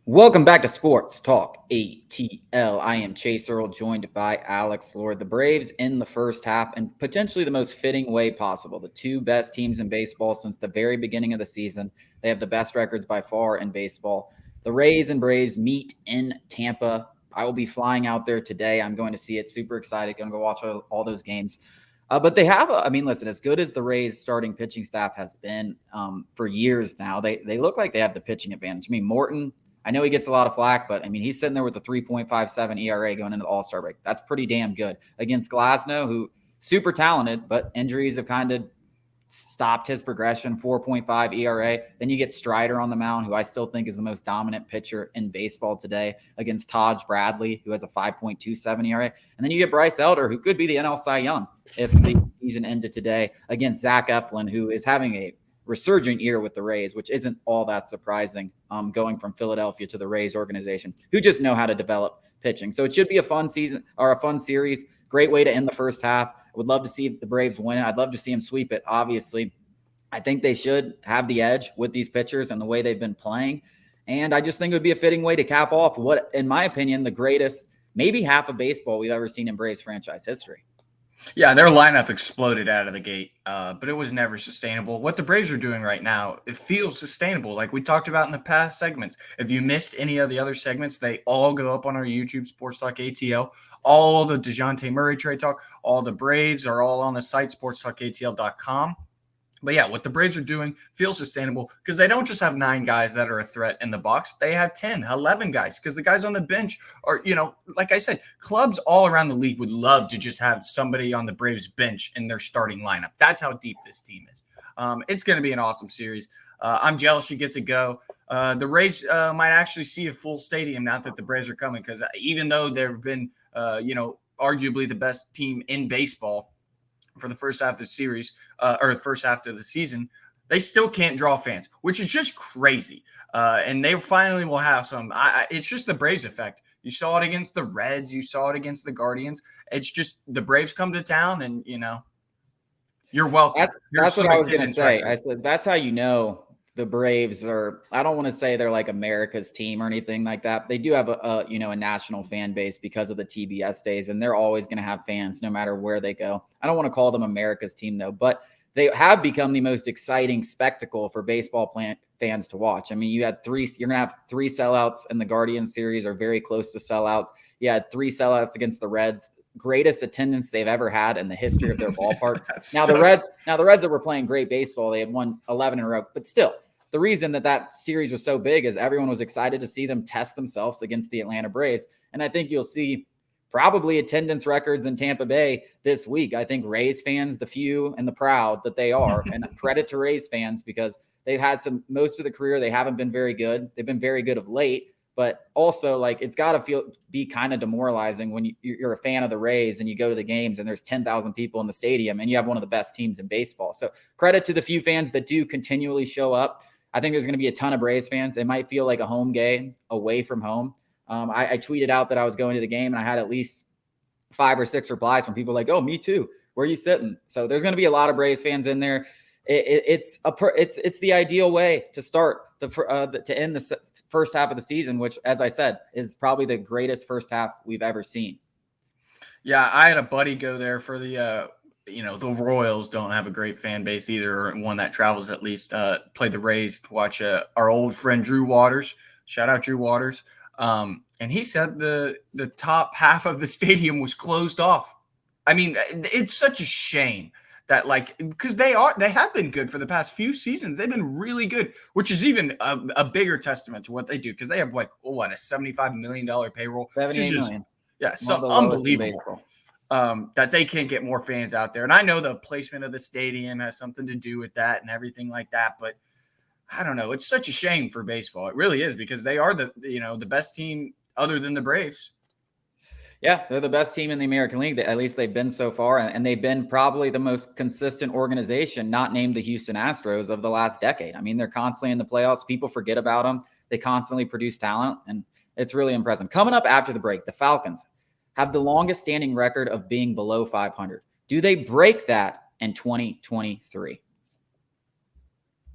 Welcome back to Sports Talk ATL. I am Chase Earl, joined by Alex Lord. The Braves in the first half, and potentially the most fitting way possible. The two best teams in baseball since the very beginning of the season. They have the best records by far in baseball. The Rays and Braves meet in Tampa. I will be flying out there today. I'm going to see it. Super excited. Going to go watch all those games. But they have, listen, as good as the Rays starting pitching staff has been for years now, they look like they have the pitching advantage. I mean, Morton, I know he gets a lot of flack, but I mean, he's sitting there with a 3.57 ERA going into the All-Star break. That's pretty damn good against Glasnow, who super talented, but injuries have kind of stopped his progression. 4.5 ERA. Then you get Strider on the mound, who I still think is the most dominant pitcher in baseball today, against Taj Bradley, who has a 5.27 ERA. And then you get Bryce Elder, who could be the NL Cy Young if the season ended today, against Zach Eflin, who is having a resurgent year with the Rays, which isn't all that surprising, going from Philadelphia to the Rays organization, who just know how to develop pitching. So it should be a fun season or a fun series. Great way to end the first half. I would love to see the Braves win it. I'd love to see them sweep it, obviously. I think they should have the edge with these pitchers and the way they've been playing. And I just think it would be a fitting way to cap off what, in my opinion, the greatest, maybe half of baseball we've ever seen in Braves franchise history. Yeah, their lineup exploded out of the gate, but it was never sustainable. What the Braves are doing right now, it feels sustainable. Like we talked about in the past segments. If you missed any of the other segments, they all go up on our YouTube, Sports Talk ATL. All the DeJounte Murray trade talk, all the Braves are all on the site, sportstalkatl.com. But yeah, what the Braves are doing feels sustainable because they don't just have 9 guys that are a threat in the box. They have 10, 11 guys because the guys on the bench are, like I said, clubs all around the league would love to just have somebody on the Braves bench in their starting lineup. That's how deep this team is. It's going to be an awesome series. I'm jealous you get to go. The Rays might actually see a full stadium now that the Braves are coming because even though they've been, arguably the best team in baseball for the first half of the series or the first half of the season, they still can't draw fans, which is just crazy. And they finally will have some. It's just the Braves effect. You saw it against the Reds. You saw it against the Guardians. It's just the Braves come to town and, you're welcome. That's what I was going to say. I said, that's how you know the Braves are, I don't want to say they're like America's team or anything like that. They do have a national fan base because of the TBS days, and they're always going to have fans no matter where they go. I don't want to call them America's team though, but they have become the most exciting spectacle for baseball fans to watch. I mean, you're going to have 3 sellouts in the Guardian series or very close to sellouts. You had 3 sellouts against the Reds. Greatest attendance they've ever had in the history of their ballpark. The Reds that were playing great baseball, they had won 11 in a row, but still, the reason that series was so big is everyone was excited to see them test themselves against the Atlanta Braves. And I think you'll see probably attendance records in Tampa Bay this week. I think Rays fans, the few and the proud that they are, and credit to Rays fans because they've had most of the career, they haven't been very good. They've been very good of late. But also, like, it's got to be kind of demoralizing when you're a fan of the Rays and you go to the games and there's 10,000 people in the stadium and you have one of the best teams in baseball. So credit to the few fans that do continually show up. I think there's going to be a ton of Braves fans. It might feel like a home game away from home. I tweeted out that I was going to the game and I had at least 5 or 6 replies from people like, oh, me too. Where are you sitting? So there's going to be a lot of Braves fans in there. It's the ideal way to start to end the first half of the season, which, as I said, is probably the greatest first half we've ever seen. Yeah, I had a buddy go there for the the Royals don't have a great fan base either, or one that travels at least. Play the Rays to watch our old friend Drew Waters. Shout out Drew Waters. And he said the top half of the stadium was closed off. I mean, it's such a shame that, like, because they have been good for the past few seasons. They've been really good, which is even a bigger testament to what they do because they have like a $75 million payroll. $78 million. Yeah, so unbelievable. That they can't get more fans out there. And I know the placement of the stadium has something to do with that and everything like that, but I don't know. It's such a shame for baseball. It really is because they are the best team other than the Braves. Yeah, they're the best team in the American League. At least they've been so far. And they've been probably the most consistent organization, not named the Houston Astros, of the last decade. I mean, they're constantly in the playoffs. People forget about them. They constantly produce talent, and it's really impressive. Coming up after the break, the Falcons have the longest standing record of being below 500. Do they break that in 2023?